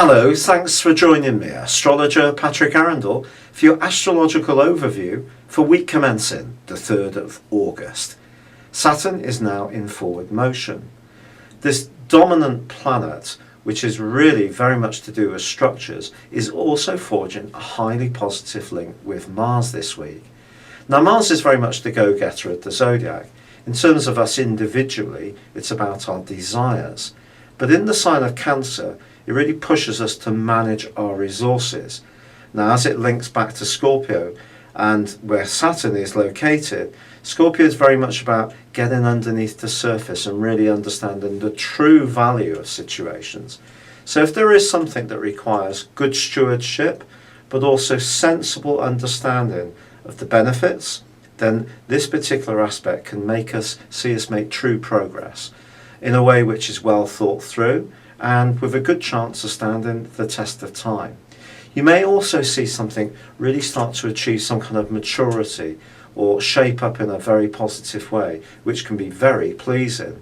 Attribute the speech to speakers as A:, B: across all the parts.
A: Hello, thanks for joining me, astrologer Patrick Arundell, for your astrological overview for week commencing the 3rd of August. Saturn is now in forward motion. This dominant planet, which is really very much to do with structures, is also forging a highly positive link with Mars this week. Now, Mars is very much the go-getter of the zodiac. In terms of us individually, it's about our desires. But in the sign of Cancer, it really pushes us to manage our resources. Now, as it links back to Scorpio and where Saturn is located, Scorpio is very much about getting underneath the surface and really understanding the true value of situations. So if there is something that requires good stewardship, but also sensible understanding of the benefits, then this particular aspect can see us make true progress in a way which is well thought through and with a good chance of standing the test of time. You may also see something really start to achieve some kind of maturity or shape up in a very positive way, which can be very pleasing.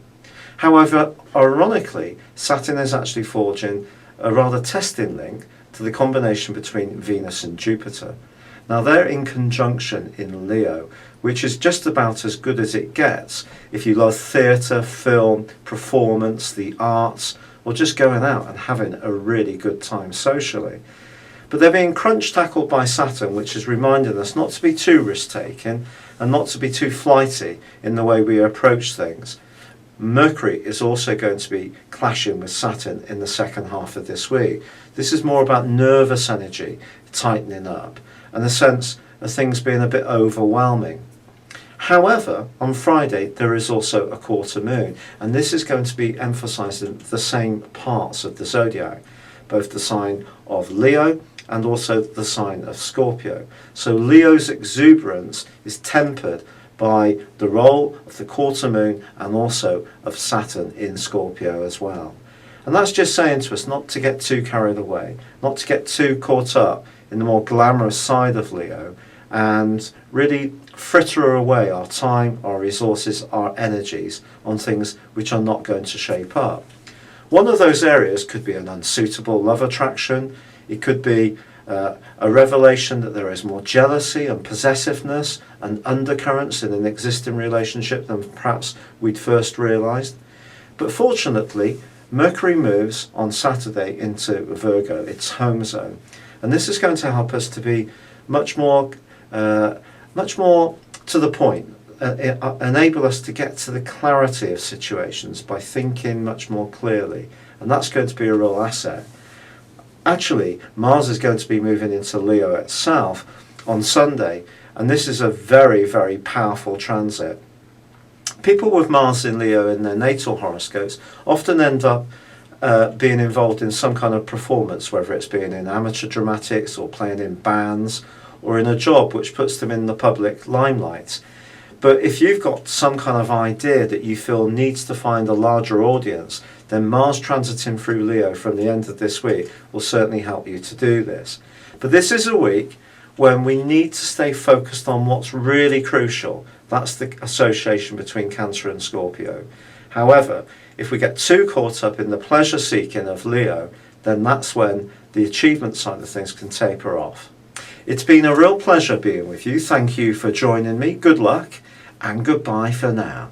A: However, ironically, Saturn is actually forging a rather testing link to the combination between Venus and Jupiter. Now, they're in conjunction in Leo, which is just about as good as it gets if you love theatre, film, performance, the arts, or just going out and having a really good time socially. But they're being crunch-tackled by Saturn, which is reminding us not to be too risk-taking and not to be too flighty in the way we approach things. Mercury is also going to be clashing with Saturn in the second half of this week. This is more about nervous energy tightening up and a sense of things being a bit overwhelming. However, on Friday there is also a quarter moon, and this is going to be emphasising the same parts of the zodiac, both the sign of Leo and also the sign of Scorpio. So Leo's exuberance is tempered by the role of the quarter moon and also of Saturn in Scorpio as well. And that's just saying to us not to get too carried away, not to get too caught up in the more glamorous side of Leo and really fritter away our time, our resources, our energies on things which are not going to shape up. One of those areas could be an unsuitable love attraction. It could be a revelation that there is more jealousy and possessiveness and undercurrents in an existing relationship than perhaps we'd first realised. But fortunately, Mercury moves on Saturday into Virgo, its home zone. And this is going to help us to be much more to the point, enable us to get to the clarity of situations by thinking much more clearly. And that's going to be a real asset. Actually, Mars is going to be moving into Leo itself on Sunday, and this is a very, very powerful transit. People with Mars in Leo in their natal horoscopes often end up being involved in some kind of performance, whether it's being in amateur dramatics or playing in bands or in a job which puts them in the public limelight. But if you've got some kind of idea that you feel needs to find a larger audience, then Mars transiting through Leo from the end of this week will certainly help you to do this. But this is a week when we need to stay focused on what's really crucial. That's the association between Cancer and Scorpio. However, if we get too caught up in the pleasure seeking of Leo, then that's when the achievement side of things can taper off. It's been a real pleasure being with you. Thank you for joining me. Good luck and goodbye for now.